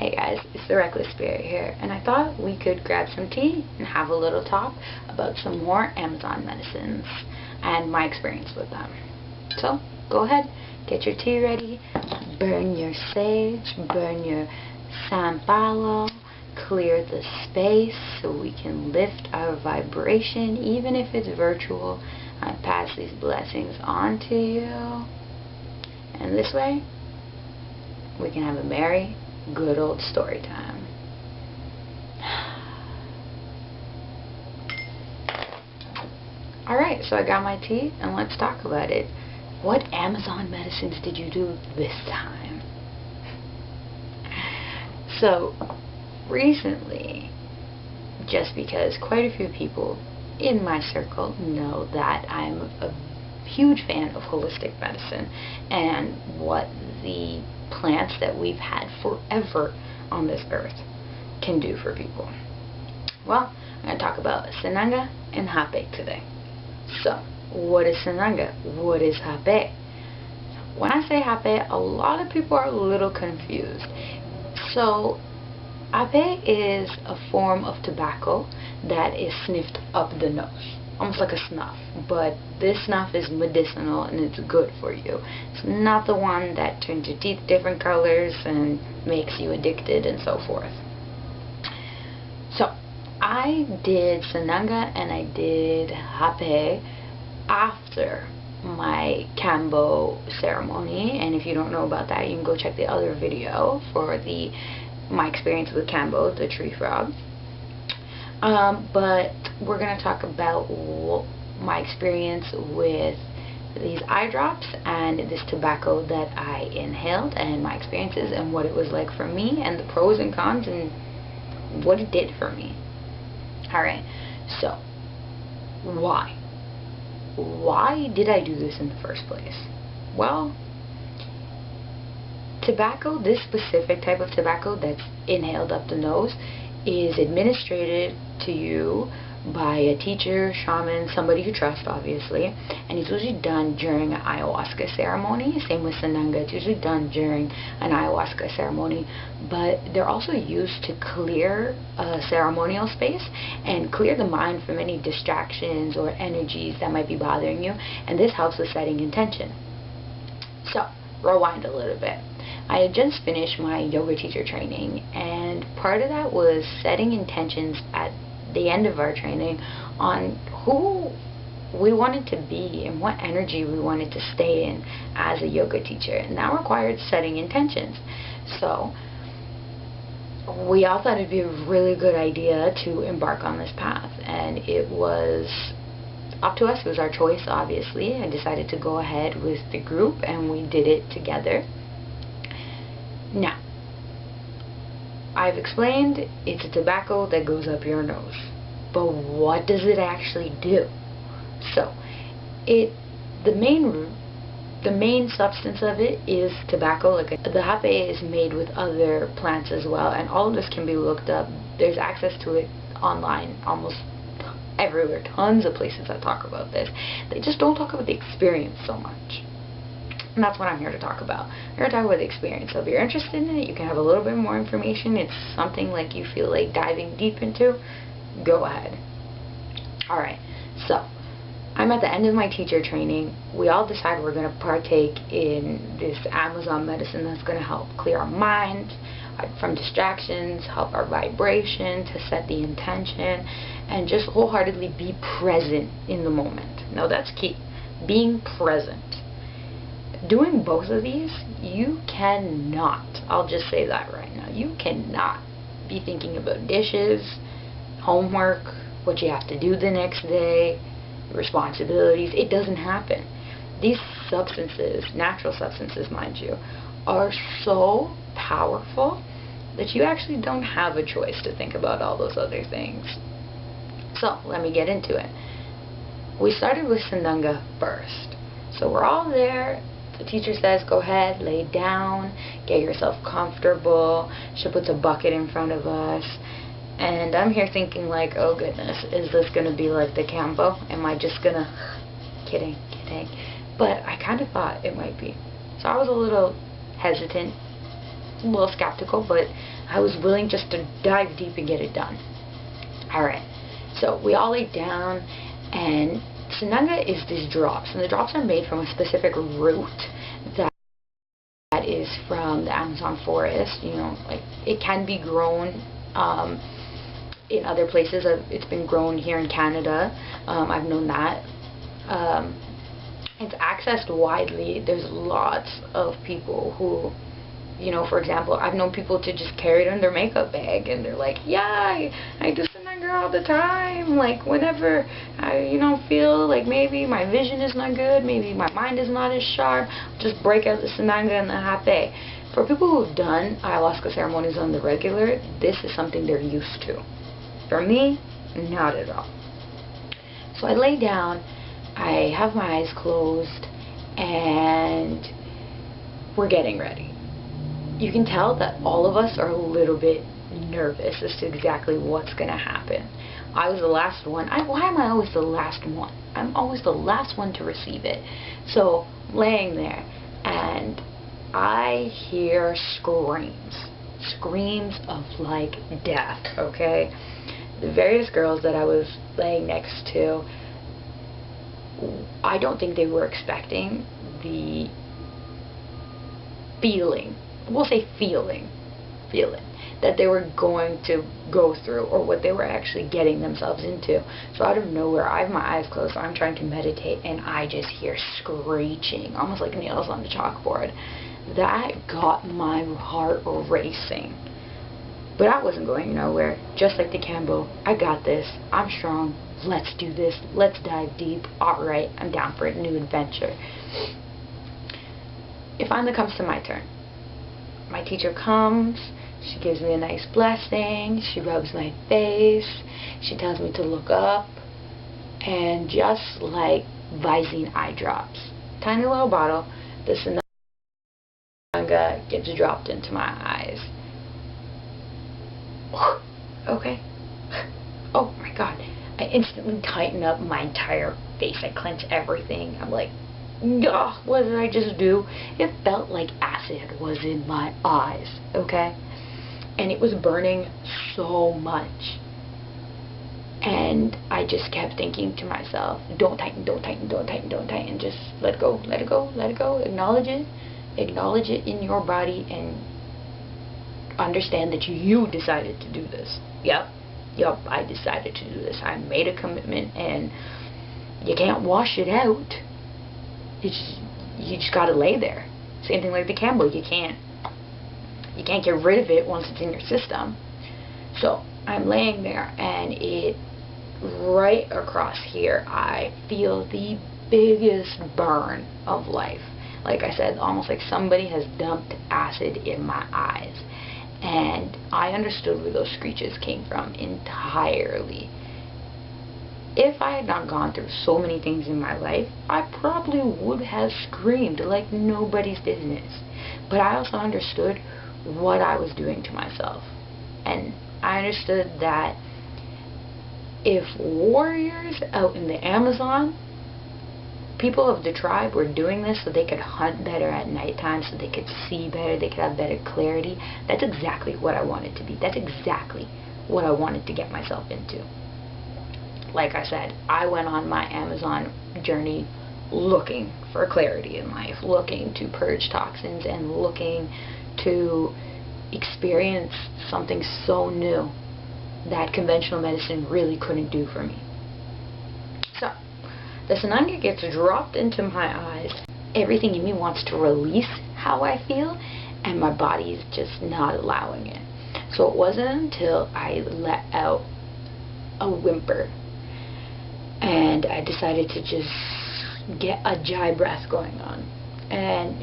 Hey guys, it's the Reckless Spirit here, and I thought we could grab some tea and have a little talk about some more Amazon medicines and my experience with them. So, go ahead, get your tea ready, burn your sage, burn your sampalo, clear the space so we can lift our vibration, even if it's virtual. I pass these blessings on to you, and this way, we can have a merry, good old story time. Alright, so I got my tea and let's talk about it. What Amazon medicines did you do this time? So, recently, just because quite a few people in my circle know that I'm a huge fan of holistic medicine and what the plants that we've had forever on this earth can do for people. Well, I'm going to talk about Sananga and Rapé today. So, what is Sananga? What is Rapé? When I say Rapé, a lot of people are a little confused. So, Rapé is a form of tobacco that is sniffed up the nose. Almost like a snuff, but this snuff is medicinal and it's good for you. It's not the one that turns your teeth different colors and makes you addicted and so forth. So, I did Sananga and I did Rapé after my Kambo ceremony, and if you don't know about that, you can go check the other video for my experience with Kambo, the tree frog. But we're going to talk about my experience with these eye drops and this tobacco that I inhaled and my experiences and what it was like for me and the pros and cons and what it did for me. Alright, so why? Why did I do this in the first place? Well, tobacco, this specific type of tobacco that's inhaled up the nose, is administered to you by a teacher, shaman, somebody you trust, obviously, and it's usually done during an ayahuasca ceremony. Same with Sananga, it's usually done during an ayahuasca ceremony, but they're also used to clear a ceremonial space and clear the mind from any distractions or energies that might be bothering you, and this helps with setting intention. So, rewind a little bit. I had just finished my yoga teacher training, and part of that was setting intentions at the end of our training on who we wanted to be and what energy we wanted to stay in as a yoga teacher, and that required setting intentions. So we all thought it'd be a really good idea to embark on this path, and it was up to us. It was our choice, obviously. I decided to go ahead with the group and we did it together. Now, I've explained it's a tobacco that goes up your nose, but what does it actually do? So, the main substance of it is tobacco. Like the Rapé is made with other plants as well, and all of this can be looked up. There's access to it online almost everywhere. Tons of places that talk about this. They just don't talk about the experience so much. And that's what I'm here to talk about. I'm here to talk about the experience. So if you're interested in it, you can have a little bit more information. It's something like you feel like diving deep into, go ahead. Alright, so I'm at the end of my teacher training. We all decide we're going to partake in this Amazon medicine that's going to help clear our mind from distractions, help our vibration, to set the intention, and just wholeheartedly be present in the moment. Now that's key. Being present. Doing both of these, you cannot, I'll just say that right now, you cannot be thinking about dishes, homework, what you have to do the next day, responsibilities. It doesn't happen. These substances, natural substances mind you, are so powerful that you actually don't have a choice to think about all those other things. So, let me get into it. We started with Sananga first. So we're all there. The teacher says, go ahead, lay down, get yourself comfortable. She puts a bucket in front of us. And I'm here thinking like, oh goodness, is this going to be like the Kambo? Am I just going to... Kidding. But I kind of thought it might be. So I was a little hesitant. a little skeptical, but I was willing just to dive deep and get it done. Alright, so we all laid down, and Sananga is these drops, and the drops are made from a specific root that is from the Amazon forest. You know, like, it can be grown in other places. It's been grown here in Canada. I've known that. It's accessed widely. There's lots of people who, you know, for example, I've known people to just carry it in their makeup bag, and they're like, yeah, I do Sananga all the time. Like, whenever I, you know, feel like maybe my vision is not good, maybe my mind is not as sharp, just break out the Sananga and the Rapé. For people who've done ayahuasca ceremonies on the regular, this is something they're used to. For me, not at all. So I lay down, I have my eyes closed, and we're getting ready. You can tell that all of us are a little bit nervous as to exactly what's going to happen. I was the last one. Why am I always the last one? I'm always the last one to receive it. So, laying there, and I hear screams. Screams of, like, death, okay? The various girls that I was laying next to, I don't think they were expecting the feeling, we'll say feeling that they were going to go through, or what they were actually getting themselves into. So out of nowhere, I have my eyes closed, so I'm trying to meditate, and I just hear screeching, almost like nails on the chalkboard. That got my heart racing. But I wasn't going nowhere. Just like the Cambo, I got this, I'm strong, let's do this, let's dive deep. Alright, I'm down for a new adventure. It finally comes to my turn. My teacher comes, she gives me a nice blessing, she rubs my face, she tells me to look up, and just like Visine eye drops, tiny little bottle, the Sananga gets dropped into my eyes. Okay. Oh my god. I instantly tighten up my entire face. I clench everything. I'm like, ugh, what did I just do? It felt like acid was in my eyes, okay? And it was burning so much. And I just kept thinking to myself, don't tighten, don't tighten, don't tighten, don't tighten. Just let it go, let it go, let it go. Acknowledge it. Acknowledge it in your body, and understand that you decided to do this. Yep, I decided to do this. I made a commitment, and you can't wash it out. You just gotta lay there. Same thing like the Cambo. You can't get rid of it once it's in your system. So I'm laying there, and it right across here, I feel the biggest burn of life. Like I said, almost like somebody has dumped acid in my eyes. And I understood where those screeches came from entirely. If I had not gone through so many things in my life, I probably would have screamed like nobody's business. But I also understood what I was doing to myself. And I understood that if warriors out in the Amazon, people of the tribe, were doing this so they could hunt better at nighttime, so they could see better, they could have better clarity, that's exactly what I wanted to be. That's exactly what I wanted to get myself into. Like I said, I went on my Amazon journey looking for clarity in life, looking to purge toxins, and looking to experience something so new that conventional medicine really couldn't do for me. So, the Sananga gets dropped into my eyes. Everything in me wants to release how I feel, and my body is just not allowing it. So it wasn't until I let out a whimper, and I decided to just get a Jai breath going on. And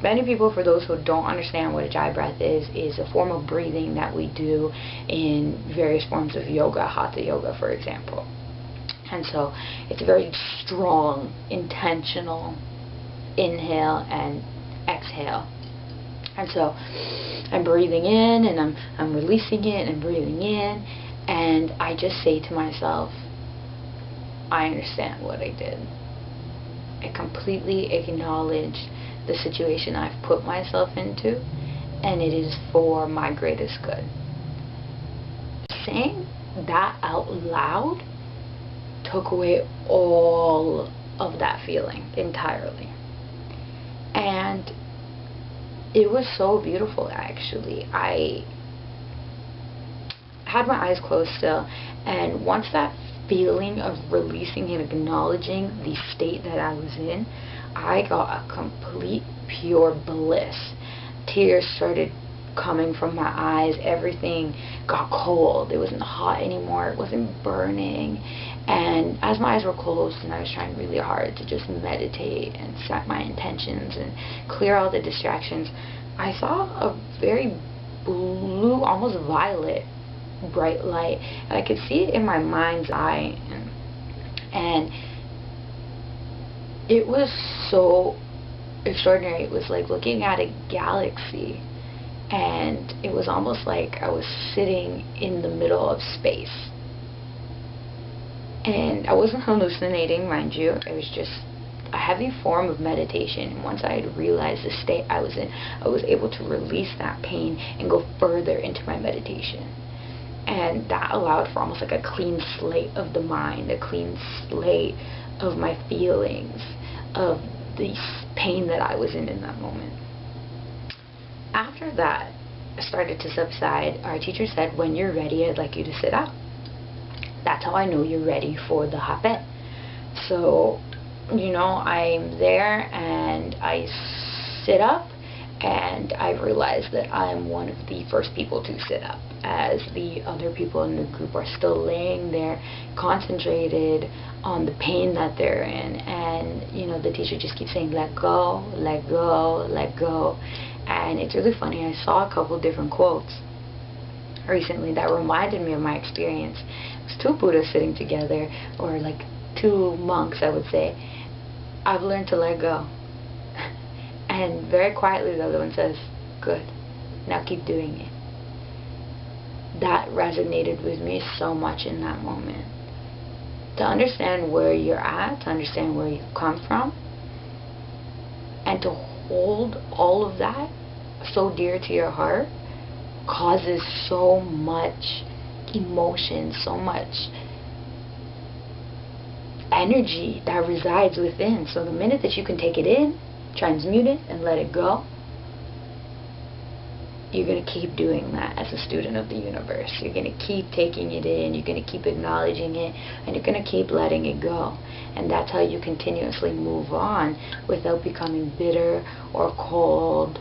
many people, for those who don't understand what a Jai breath is a form of breathing that we do in various forms of yoga, Hatha yoga, for example. And so it's a very strong, intentional inhale and exhale. And so I'm breathing in, and I'm releasing it, and breathing in, and I just say to myself, I understand what I did. I completely acknowledge the situation I've put myself into, and it is for my greatest good. Saying that out loud took away all of that feeling entirely. And it was so beautiful, actually. I had my eyes closed still, and once that feeling of releasing and acknowledging the state that I was in, I got a complete pure bliss. Tears started coming from my eyes. Everything got cold. It wasn't hot anymore. It wasn't burning. And as my eyes were closed and I was trying really hard to just meditate and set my intentions and clear all the distractions, I saw a very blue, almost violet, bright light. And I could see it in my mind's eye. And it was so extraordinary. It was like looking at a galaxy. And it was almost like I was sitting in the middle of space. And I wasn't hallucinating, mind you. It was just a heavy form of meditation. And once I had realized the state I was in, I was able to release that pain and go further into my meditation. And that allowed for almost like a clean slate of the mind, a clean slate of my feelings, of the pain that I was in that moment. After that started to subside, our teacher said, when you're ready, I'd like you to sit up. That's how I know you're ready for the rapé. So, I'm there and I sit up, and I realized that I'm one of the first people to sit up, as the other people in the group are still laying there concentrated on the pain that they're in. And the teacher just keeps saying, let go, let go, let go. And it's really funny, I saw a couple different quotes recently that reminded me of my experience. It was two Buddhas sitting together, or like two monks, I would say. I've learned to let go. And very quietly the other one says, good, now keep doing it. That resonated with me so much in that moment. To understand where you're at, to understand where you've come from, and to hold all of that so dear to your heart causes so much emotion, so much energy that resides within. So the minute that you can take it in, transmute it, and let it go, you're going to keep doing that as a student of the universe. You're going to keep taking it in, you're going to keep acknowledging it, and you're going to keep letting it go. And that's how you continuously move on without becoming bitter or cold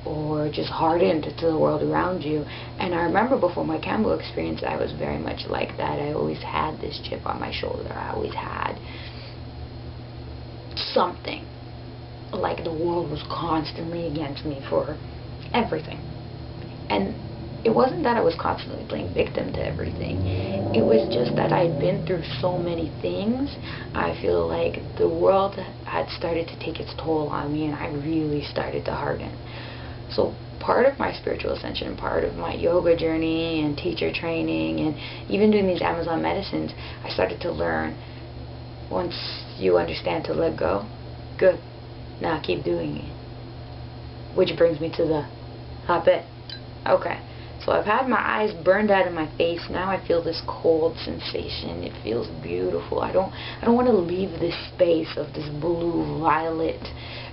or just hardened to the world around you. And I remember before my Kambo experience, I was very much like that. I always had this chip on my shoulder. I always had something. Like the world was constantly against me for everything. And it wasn't that I was constantly playing victim to everything. It was just that I had been through so many things. I feel like the world had started to take its toll on me, and I really started to harden. So part of my spiritual ascension, part of my yoga journey and teacher training, and even doing these Amazon medicines, I started to learn, once you understand to let go, good, now keep doing it. Which brings me to the rapé. Okay, so I've had my eyes burned out of my face. Now I feel this cold sensation. It feels beautiful. I don't want to leave this space of this blue violet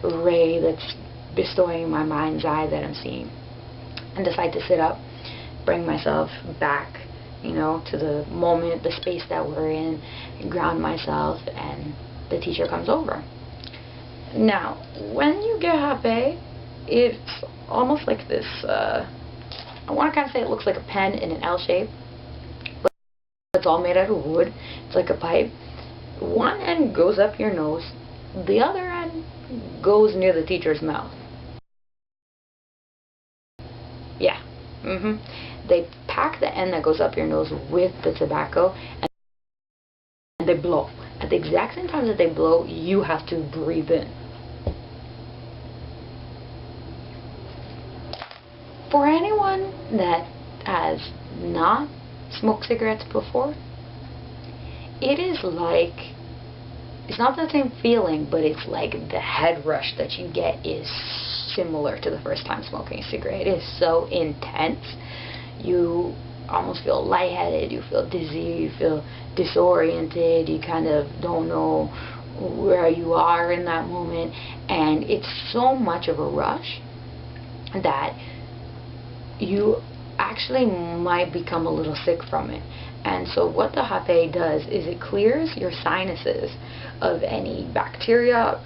ray that's bestowing in my mind's eye that I'm seeing. And decide to sit up, bring myself back, to the moment, the space that we're in, and ground myself, and the teacher comes over. Now, when you get rapé, it's almost like this, I want to kind of say it looks like a pen in an L shape, but it's all made out of wood. It's like a pipe. One end goes up your nose, the other end goes near the teacher's mouth. Yeah. They pack the end that goes up your nose with the tobacco, and they blow. At the exact same time that they blow, you have to breathe in. For anyone that has not smoked cigarettes before, it is like, it's not the same feeling, but it's like the head rush that you get is similar to the first time smoking a cigarette. It is so intense. You almost feel lightheaded, you feel dizzy, you feel disoriented, you kind of don't know where you are in that moment, and it's so much of a rush that you actually might become a little sick from it. And so what the Rapé does is it clears your sinuses of any bacteria,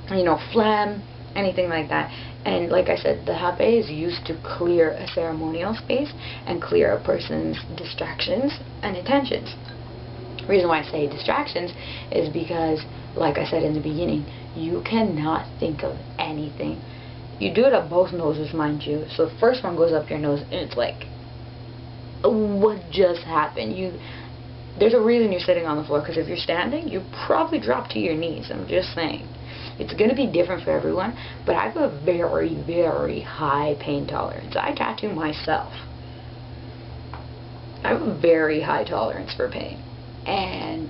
phlegm, anything like that. And like I said, the Rapé is used to clear a ceremonial space and clear a person's distractions and intentions. The reason why I say distractions is because, like I said in the beginning, you cannot think of anything. You do it at both noses, mind you. So the first one goes up your nose, and it's like, what just happened? There's a reason you're sitting on the floor, because if you're standing, you probably drop to your knees. I'm just saying. It's going to be different for everyone, but I have a very, very high pain tolerance. I tattoo myself. I have a very high tolerance for pain. And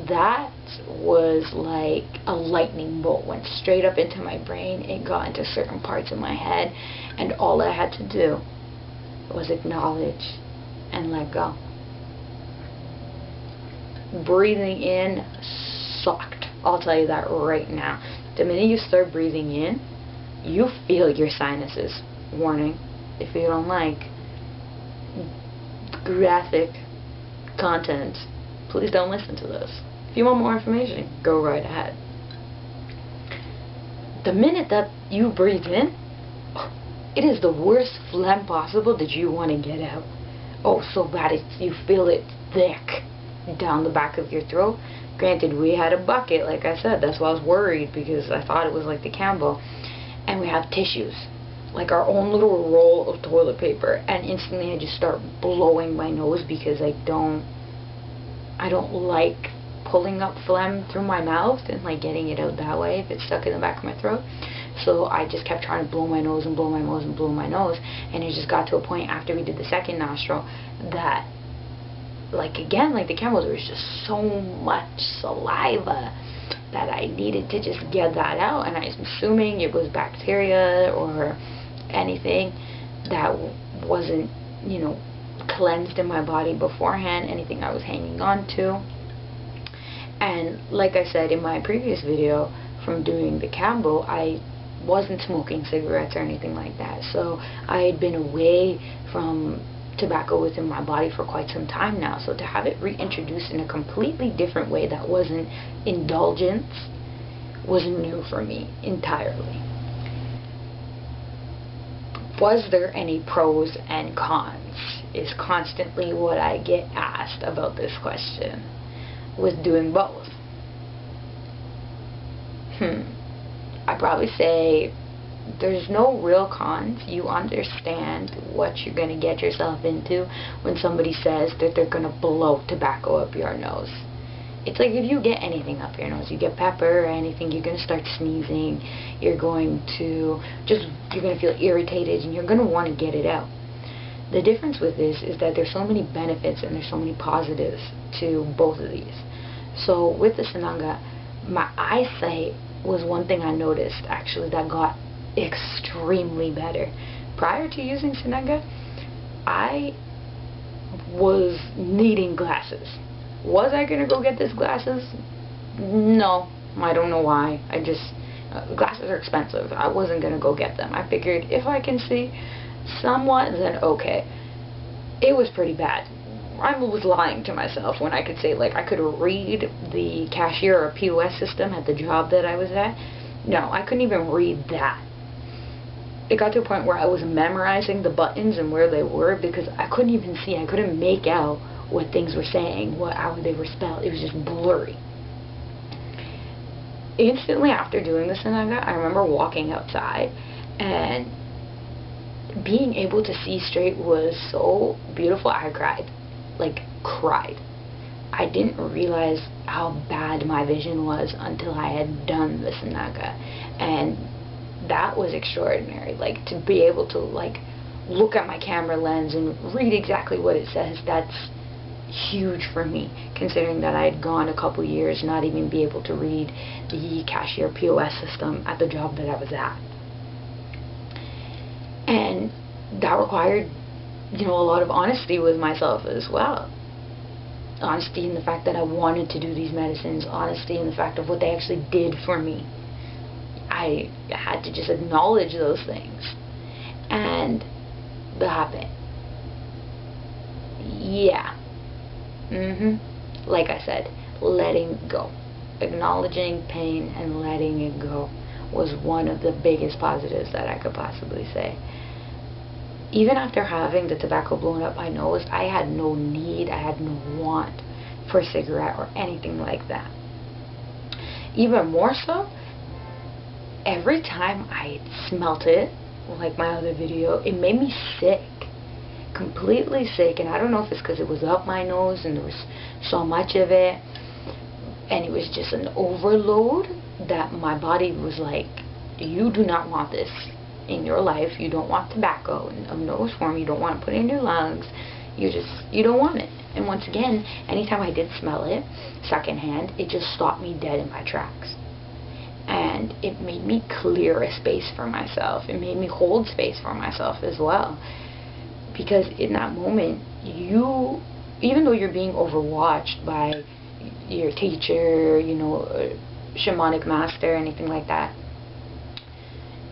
that was like a lightning bolt. Went straight up into my brain. It got into certain parts of my head. And all I had to do was acknowledge and let go. Breathing in sucked. I'll tell you that right now. The minute you start breathing in, you feel your sinuses. Warning, if you don't like graphic content, please don't listen to this. If you want more information, go right ahead. The minute that you breathe in, it is the worst phlegm possible that you want to get out. Oh, so bad you feel it thick down the back of your throat. Granted, we had a bucket, like I said. That's why I was worried, because I thought it was like the Campbell. And we have tissues, like our own little roll of toilet paper. And instantly I just start blowing my nose, because I don't like pulling up phlegm through my mouth and like getting it out that way if it's stuck in the back of my throat. So I just kept trying to blow my nose and blow my nose and blow my nose. And it just got to a point after we did the second nostril that, like again, like the Campbell, there was just so much saliva that I needed to just get that out. And I'm assuming it was bacteria or anything that wasn't, cleansed in my body beforehand, anything I was hanging on to. And like I said in my previous video from doing the Campbell, I wasn't smoking cigarettes or anything like that. So I had been away from tobacco within my body for quite some time now. So to have it reintroduced in a completely different way that wasn't indulgence was new for me entirely. Was there any pros and cons? Is constantly what I get asked about this question with doing both. I'd probably say there's no real cons. You understand what you're going to get yourself into when somebody says that they're going to blow tobacco up your nose. It's like if you get anything up your nose, you get pepper or anything, you're going to start sneezing, you're going to feel irritated, and you're going to want to get it out. The difference with this is that there's so many benefits and there's so many positives to both of these. So with the Sananga, my eyesight was one thing I noticed actually that got extremely better. Prior to using Sananga, I was needing glasses. Was I going to go get these glasses? No. I don't know why. Glasses are expensive. I wasn't going to go get them. I figured if I can see somewhat, then okay. It was pretty bad. I was lying to myself when I could say, like, I could read the cashier or POS system at the job that I was at. No, I couldn't even read that. It got to a point where I was memorizing the buttons and where they were because I couldn't even see. I couldn't make out what things were saying, how they were spelled. It was just blurry. Instantly after doing the Sananga, I remember walking outside and being able to see straight was so beautiful. I cried. Like, cried. I didn't realize how bad my vision was until I had done the Sananga. And that was extraordinary. Like, to be able to, like, look at my camera lens and read exactly what it says, that's huge for me, considering that I had gone a couple years not even be able to read the cashier POS system at the job that I was at. And that required, a lot of honesty with myself as well. Honesty in the fact that I wanted to do these medicines, honesty in the fact of what they actually did for me. I had to just acknowledge those things. And that happened. Yeah. Like I said, letting go. Acknowledging pain and letting it go was one of the biggest positives that I could possibly say. Even after having the tobacco blown up my nose, I had no need, I had no want for a cigarette or anything like that. Even more so, every time I smelt it, like my other video, it made me sick. Completely sick. And I don't know if it's because it was up my nose and there was so much of it, and it was just an overload that my body was like, you do not want this in your life. You don't want tobacco of no form. You don't want to put it in your lungs. You don't want it. And once again, anytime I did smell it secondhand, it just stopped me dead in my tracks. And it made me clear a space for myself. It made me hold space for myself as well. Because in that moment, even though you're being overwatched by your teacher, shamanic master, anything like that,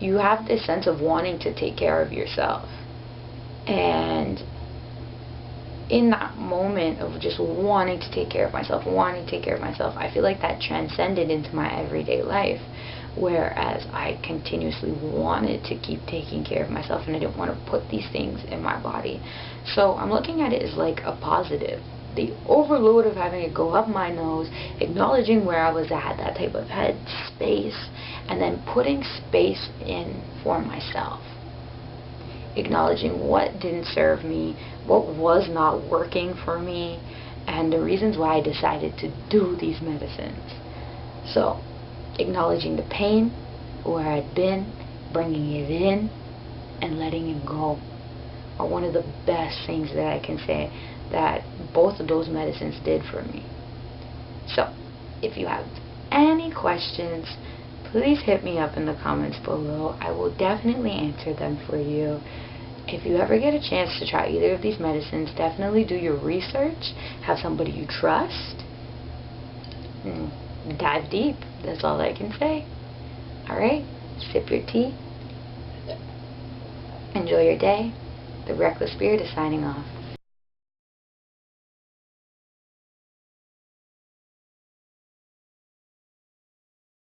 you have this sense of wanting to take care of yourself. And in that moment of just wanting to take care of myself, I feel like that transcended into my everyday life. Whereas I continuously wanted to keep taking care of myself, and I didn't want to put these things in my body. So I'm looking at it as like a positive. The overload of having it go up my nose, acknowledging where I was at, that type of head space, and then putting space in for myself. Acknowledging what didn't serve me, what was not working for me, and the reasons why I decided to do these medicines. So, acknowledging the pain, where I'd been, bringing it in, and letting it go are one of the best things that I can say that both of those medicines did for me. So, if you have any questions, please hit me up in the comments below. I will definitely answer them for you. If you ever get a chance to try either of these medicines, definitely do your research. Have somebody you trust. Dive deep. That's all I can say. Alright? Sip your tea. Enjoy your day. The Reckless Spirit is signing off.